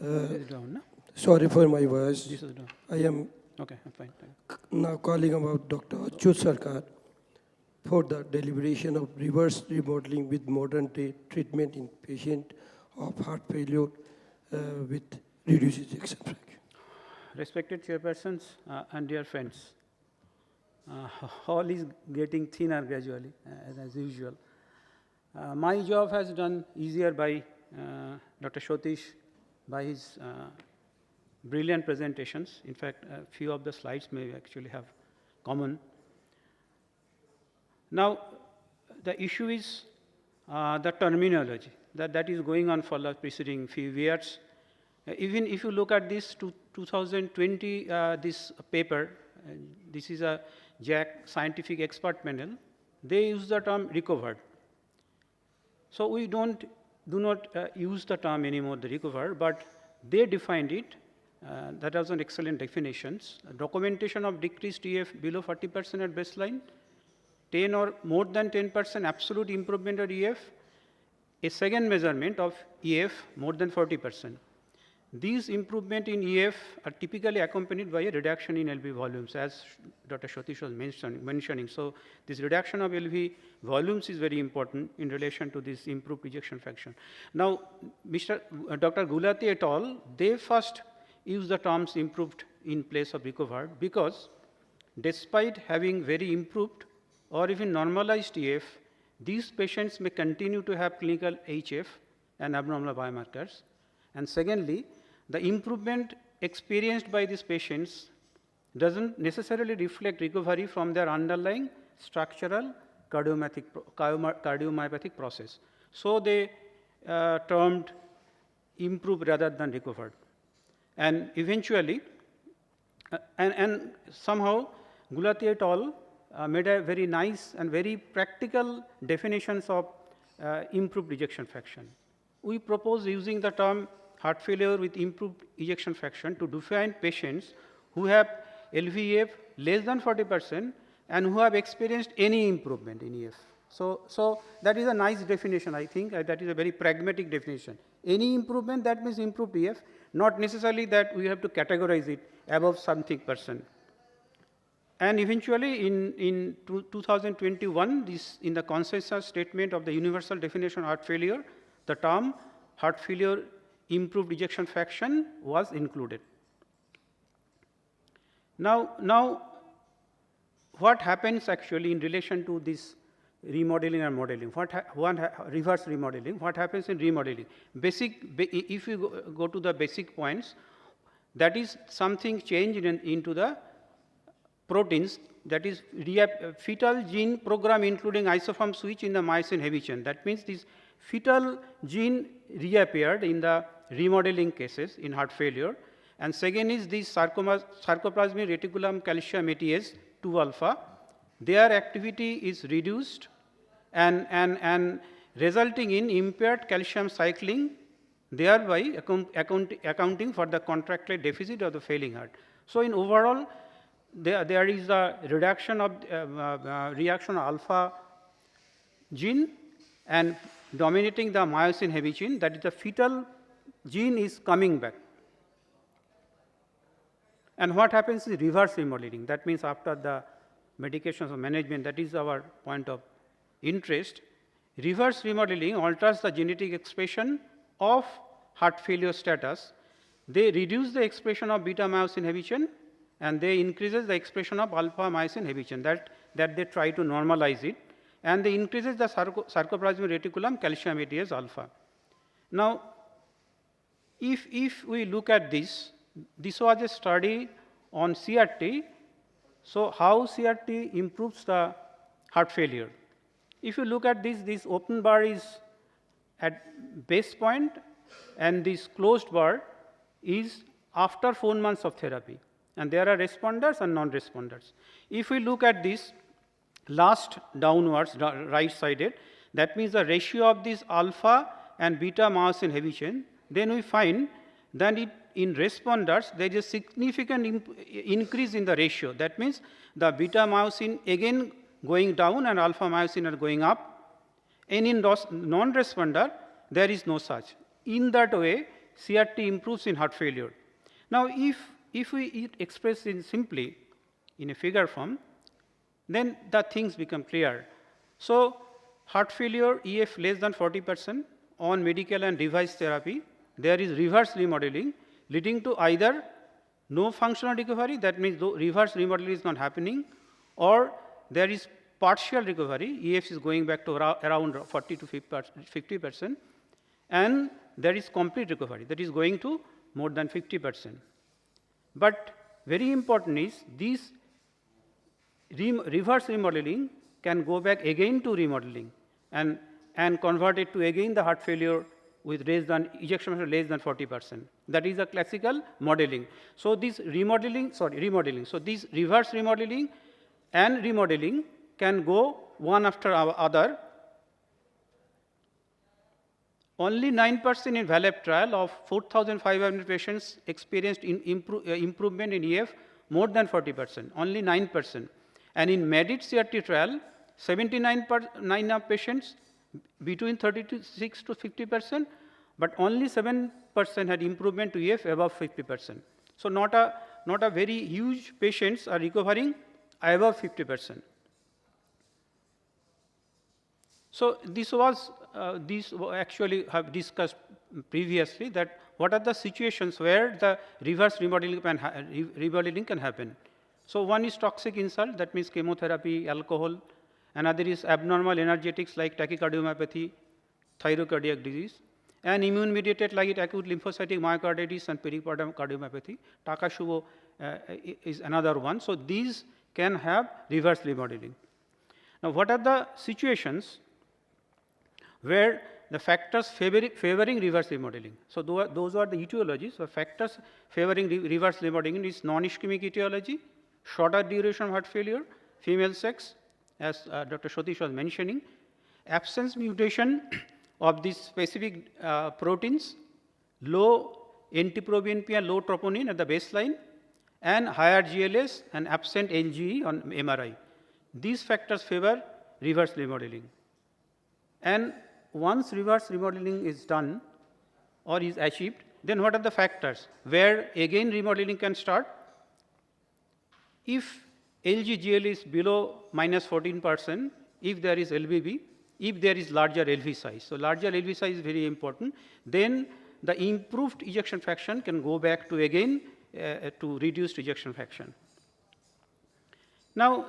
Is it down, no? Sorry for my voice. This is down. I am Okay, I'm fine. now calling about Dr. Achyut Sarkar for the deliberation of reverse remodeling with modern day treatment in patient of heart failure with reduced ejection fraction. Respected chairpersons and dear friends, hall is getting thinner gradually, as usual. My job has done easier by Dr. Shotish, by his brilliant presentations. In fact, a few of the slides may actually have common. Now, the issue is the terminology that is going on for the preceding few years. Even if you look at this 2020, this paper, this is a JAC scientific expert panel, they use the term recovered. So we do not use the term anymore, the recovered, but they defined it. That was an excellent definitions. Documentation of decreased EF below 40% at baseline, 10 or more than 10% absolute improvement of EF, a second measurement of EF more than 40%. These improvement in EF are typically accompanied by a reduction in LV volumes, as Dr. Shotish was mentioning. So this reduction of LV volumes is very important in relation to this improved ejection fraction. Now, Dr. Gulati et al., they first use the terms improved in place of recovered because despite having very improved or even normalized EF, these patients may continue to have clinical HF and abnormal biomarkers. And secondly, the improvement experienced by these patients doesn't necessarily reflect recovery from their underlying structural cardiomyopathic process. So they termed improved rather than recovered. And eventually, and somehow Gulati et al. Made a very nice and very practical definitions of improved ejection fraction. We propose using the term heart failure with improved ejection fraction to define patients who have LVEF less than 40% and who have experienced any improvement in EF. So that is a nice definition, I think. That is a very pragmatic definition. Any improvement, that means improved EF, not necessarily that we have to categorize it above something percent. And eventually, in 2021, this in the consensus statement of the universal definition of heart failure, the term heart failure improved ejection fraction was included. Now, what happens actually in relation to this remodeling and modeling? Reverse remodeling? What happens in remodeling? If you go to the basic points, that is something changed into the proteins, that is fetal gene program including isoform switch in the myosin heavy chain. That means this fetal gene reappeared in the remodeling cases in heart failure. And second is this sarcoplasmic reticulum calcium ATase 2 alpha. Their activity is reduced and resulting in impaired calcium cycling, thereby accounting for the contractile deficit of the failing heart. So in overall, there is a reduction of reaction of alpha gene and dominating the myosin heavy chain, that is the fetal gene is coming back. And what happens is reverse remodeling. That means after the medications or management, that is our point of interest. Reverse remodeling alters the genetic expression of heart failure status. They reduce the expression of beta myosin heavy chain and they increases the expression of alpha myosin heavy chain, that they try to normalize it, and they increases the sarcoplasmic reticulum calcium ATase alpha. Now, if we look at this was a study on CRT. So how CRT improves the heart failure? If you look at this open bar is at base point and this closed bar is after 4 months of therapy. And there are responders and non-responders. If we look at this last downwards, right-sided, that means the ratio of this alpha and beta myosin heavy chain, then we find that in responders, there is a significant increase in the ratio. That means the beta myosin again going down and alpha myosin are going up. And in non-responder, there is no such. In that way, CRT improves in heart failure. Now, if we express it simply in a figure form, then the things become clear. So, heart failure EF less than 40% on medical and device therapy, there is reverse remodeling leading to either no functional recovery, that means reverse remodeling is not happening, or there is partial recovery, EF is going back to around 40 to 50%, and there is complete recovery, that is going to more than 50%. But very important is this reverse remodeling can go back again to remodeling and convert it to again the heart failure with ejection fraction less than 40%. That is a classical modeling. So, this remodeling. So, this reverse remodeling and remodeling can go one after other. Only 9% in VALEP trial of 4,500 patients experienced improvement in EF more than 40%, only 9%. And in MEDIT CRT trial, 79% of patients between 36 to 50%, but only 7% had improvement to EF above 50%. So, not a very huge patients are recovering above 50%. So, this actually have discussed previously, that what are the situations where the reverse remodeling can happen. So, one is toxic insult, that means chemotherapy, alcohol. Another is abnormal energetics like tachycardiomyopathy, thyrocardiac disease, and immune mediated like acute lymphocytic myocarditis and pericardial cardiomyopathy. Takashubho is another one. So, these can have reverse remodeling. Now, what are the situations where the factors favoring reverse remodeling? So, those are the etiologies. So, factors favoring reverse remodeling is non-ischemic etiology, shorter duration of heart failure, female sex, as Dr. Satish was mentioning, absence mutation of these specific proteins, low NT-proBNP and low troponin at the baseline, and higher GLS and absent LGE on MRI. These factors favor reverse remodeling. And once reverse remodeling is done or is achieved, then what are the factors where again remodeling can start? If LG-GL is below minus 14%, if there is LVB, if there is larger LV size. So, larger LV size is very important. Then the improved ejection fraction can go back to again to reduced ejection fraction. Now,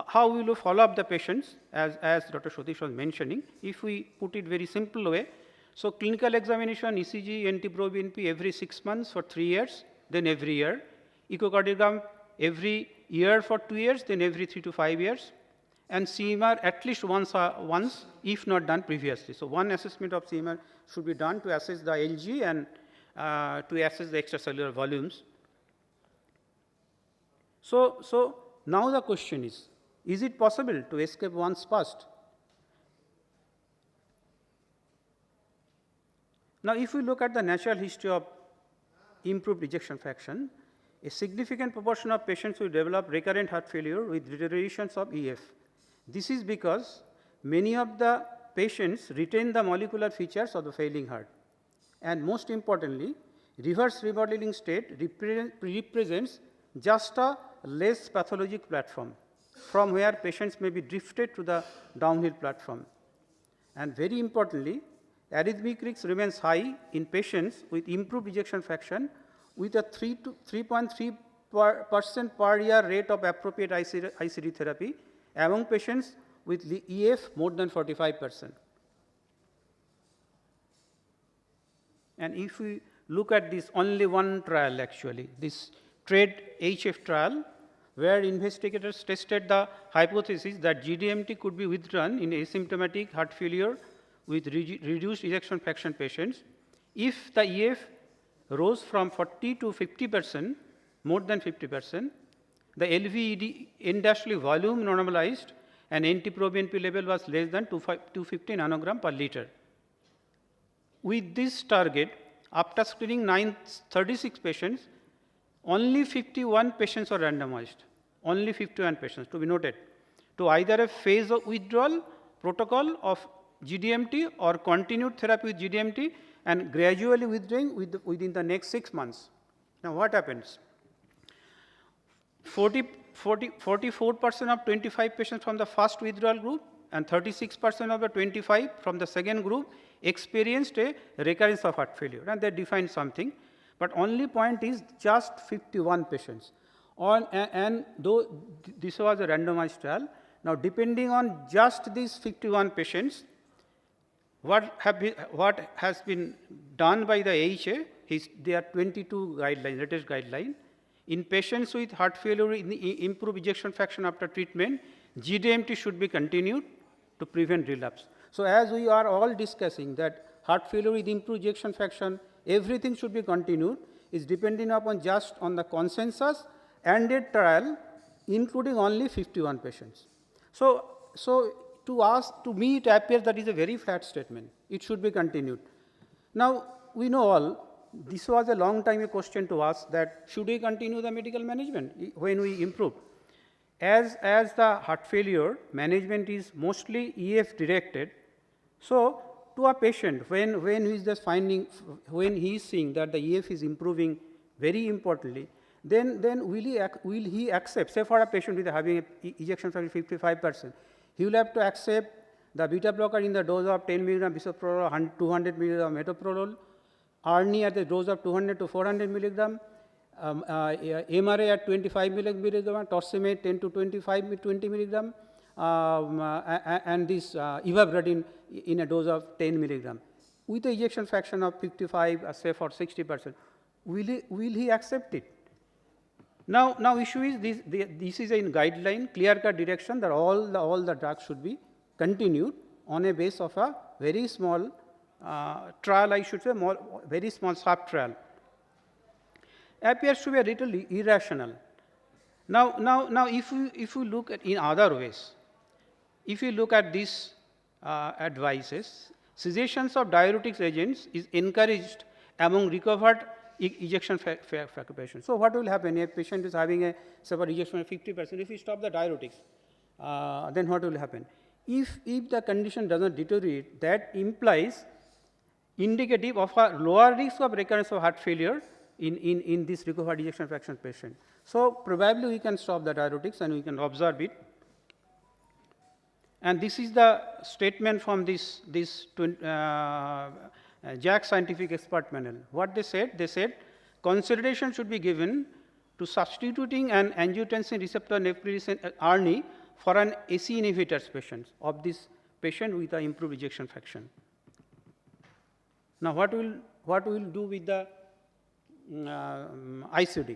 how will you follow up the patients, as Dr. Satish was mentioning? If we put it very simple way, so clinical examination, ECG, NT-proBNP every 6 months for 3 years, then every year, echocardiogram every year for 2 years, then every 3 to 5 years, and CMR at least once, if not done previously. So, one assessment of CMR should be done to assess the LG and to assess the extracellular volumes. So now the question is it possible to escape once passed? Now, if we look at the natural history of improved ejection fraction, a significant proportion of patients will develop recurrent heart failure with deteriorations of EF. This is because many of the patients retain the molecular features of the failing heart. And most importantly, reverse remodeling state represents just a less pathologic platform from where patients may be drifted to the downhill platform. And very importantly, arrhythmic risk remains high in patients with improved ejection fraction with a 3.3% per year rate of appropriate ICD therapy among patients with the EF more than 45%. And if we look at this only one trial actually, this TRADE-HF trial, where investigators tested the hypothesis that GDMT could be withdrawn in asymptomatic heart failure with reduced ejection fraction patients if the EF rose from 40 to 50%, more than 50%, the LV end-diastolic volume normalized and NT-proBNP level was less than 250 nanogram per liter. With this target, after screening 36 patients, only 51 patients were randomized, only 51 patients to be noted, to either a phase of withdrawal protocol of GDMT or continued therapy with GDMT and gradually withdrawing within the next 6 months. Now, what happens? 44% of 25 patients from the first withdrawal group and 36% of the 25 from the second group experienced a recurrence of heart failure, and they defined something. But only point is just 51 patients. And though this was a randomized trial, now depending on just these 51 patients, what has been done by the AHA is there are 22 guidelines, latest guideline. In patients with heart failure, improved ejection fraction after treatment, GDMT should be continued to prevent relapse. So, as we are all discussing that heart failure with improved ejection fraction, everything should be continued, is depending upon just on the consensus and a trial, including only 51 patients. So to me it appears that is a very flat statement. It should be continued. Now, we know all, this was a long time a question to ask that should we continue the medical management when we improve? As the heart failure management is mostly EF directed, so to a patient when he is just finding, when he is seeing that the EF is improving very importantly, then will he accept, say for a patient with having a ejection fraction 55%, he will have to accept the beta blocker in the dose of 10 milligram bisoprolol, 200 milligram metoprolol, ARNI at the dose of 200 to 400 milligram, MRA at 25 milligram, torsemate 10 to 20 milligram, and this ivabradine in a dose of 10 milligram. With the ejection fraction of 55, say for 60%, will he accept it? Now issue is this is a guideline, clear-cut direction that all the drugs should be continued on a base of a very small trial, I should say, very small sub-trial. Appears to be a little irrational. Now if you look at in other ways, if you look at these advices, cessations of diuretics agents is encouraged among recovered ejection fraction patients. So what will happen if a patient is having a severe ejection of 50%, if we stop the diuretics, then what will happen? If the condition does not deteriorate, that implies indicative of a lower risk of recurrence of heart failure in this recovered ejection fraction patient. So probably we can stop the diuretics and we can observe it. And this is the statement from this JACC scientific expert panel. What they said? They said consideration should be given to substituting an angiotensin receptor neprilysin ARNI for an AC inhibitors patient of this patient with an improved ejection fraction. Now, what we will do with the ICD?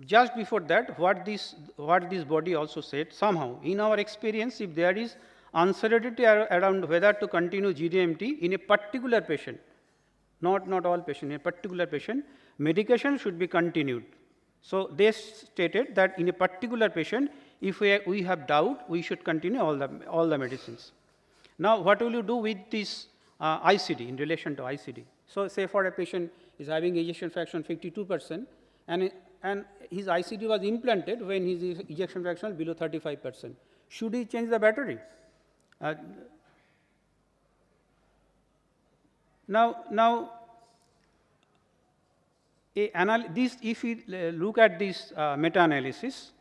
Just before that, what this body also said, somehow in our experience, if there is uncertainty around whether to continue GDMT in a particular patient, not all patient, in a particular patient, medication should be continued. So they stated that in a particular patient, if we have doubt, we should continue all the medicines. Now, what will you do with this ICD in relation to ICD? So say for a patient is having ejection fraction 52%, and his ICD was implanted when his ejection fraction was below 35%. Should he change the battery? Now, if we look at this meta-analysis,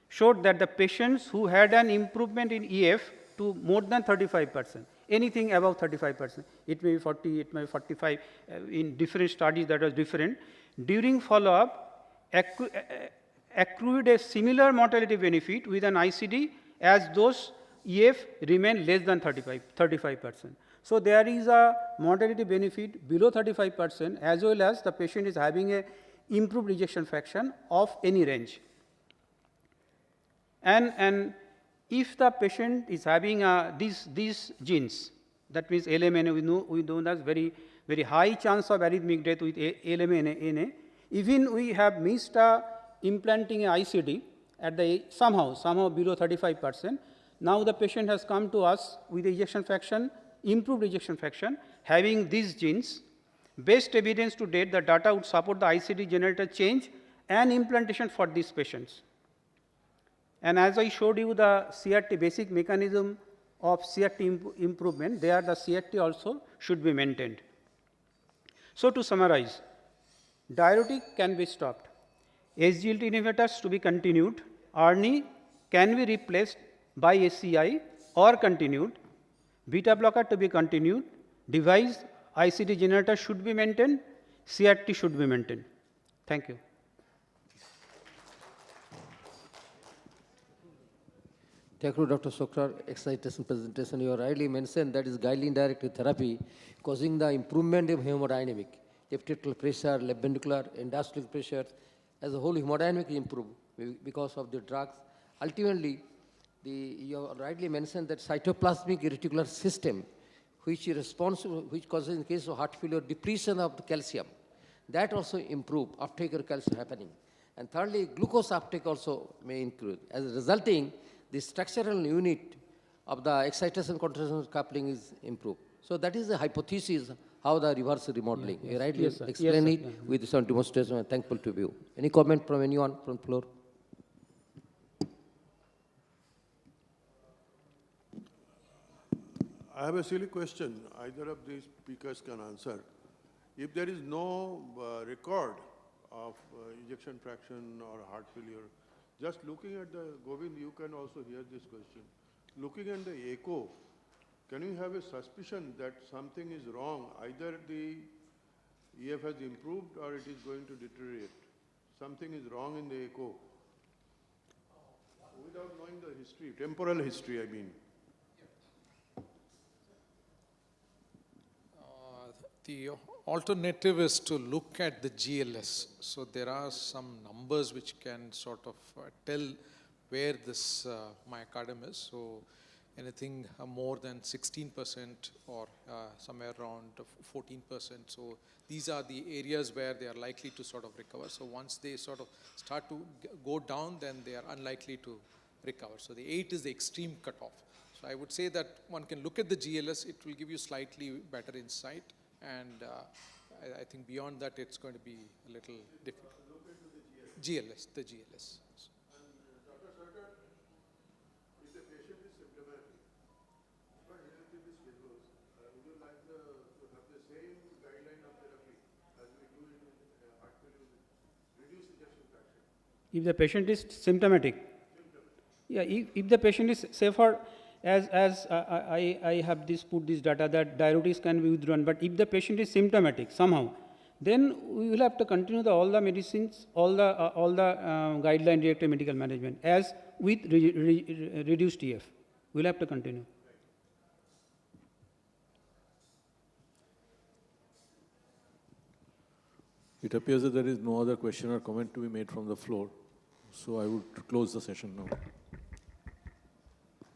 showed that the patients who had an improvement in EF to more than 35%, anything above 35%, it may be 40, it may be 45, in different studies that was different, during follow-up accrued a similar mortality benefit with an ICD as those EF remain less than 35%. So there is a mortality benefit below 35% as well as the patient is having a improved ejection fraction of any range. And if the patient is having these genes, that means LMNA, we know that's very high chance of arrhythmic death with LMNA. Even we have missed implanting a ICD at the somehow below 35%. Now the patient has come to us with ejection fraction, improved ejection fraction, having these genes. Best evidence to date, the data would support the ICD generator change and implantation for these patients. And as I showed you the CRT basic mechanism of CRT improvement, there the CRT also should be maintained. So to summarize, diuretic can be stopped, SGLT inhibitors to be continued, ARNI can be replaced by ACI or continued, beta blocker to be continued, device ICD generator should be maintained, CRT should be maintained. Thank you. Thank you, Dr. Sarkar. Excitation presentation. You rightly mentioned that is guideline-directed therapy causing the improvement of hemodynamic, left atrial pressure, left ventricular, endoscopic pressure, as a whole hemodynamic improve because of the drugs. Ultimately, you rightly mentioned that cytoplasmic reticular system, which is responsible, which causes in case of heart failure depletion of the calcium, that also improve uptake of calcium happening. And thirdly, glucose uptake also may include. As a resulting, the structural unit of the excitation contraction coupling is improved. So that is the hypothesis how the reverse remodeling. You rightly explain it with some demonstration. I'm thankful to you. Any comment from anyone from the floor? I have a silly question. Either of these speakers can answer. If there is no record of ejection fraction or heart failure, just looking at the, Govind, you can also hear this question. Looking at the echo, can you have a suspicion that something is wrong? Either the EF has improved or it is going to deteriorate. Something is wrong in the echo. Without knowing the history, temporal history, I mean. The alternative is to look at the GLS. So there are some numbers which can sort of tell where this myocardium is. So anything more than 16% or somewhere around 14%. So these are the areas where they are likely to sort of recover. So once they sort of start to go down, then they are unlikely to recover. So the 8 is the extreme cutoff. So I would say that one can look at the GLS. It will give you slightly better insight. And I think beyond that, it's going to be a little difficult. GLS, the GLS. And Dr. Sarkar, if the patient is symptomatic but relatively stable, would you like to have the same guideline of therapy as we do in heart failure with reduced ejection fraction? If the patient is symptomatic, yeah, if the patient is, say for, as I have put this data that diuretics can be withdrawn, but if the patient is symptomatic somehow, then we will have to continue all the medicines, all the guideline directed medical management as with reduced EF. We will have to continue. It appears that there is no other question or comment to be made from the floor. So I would close the session now.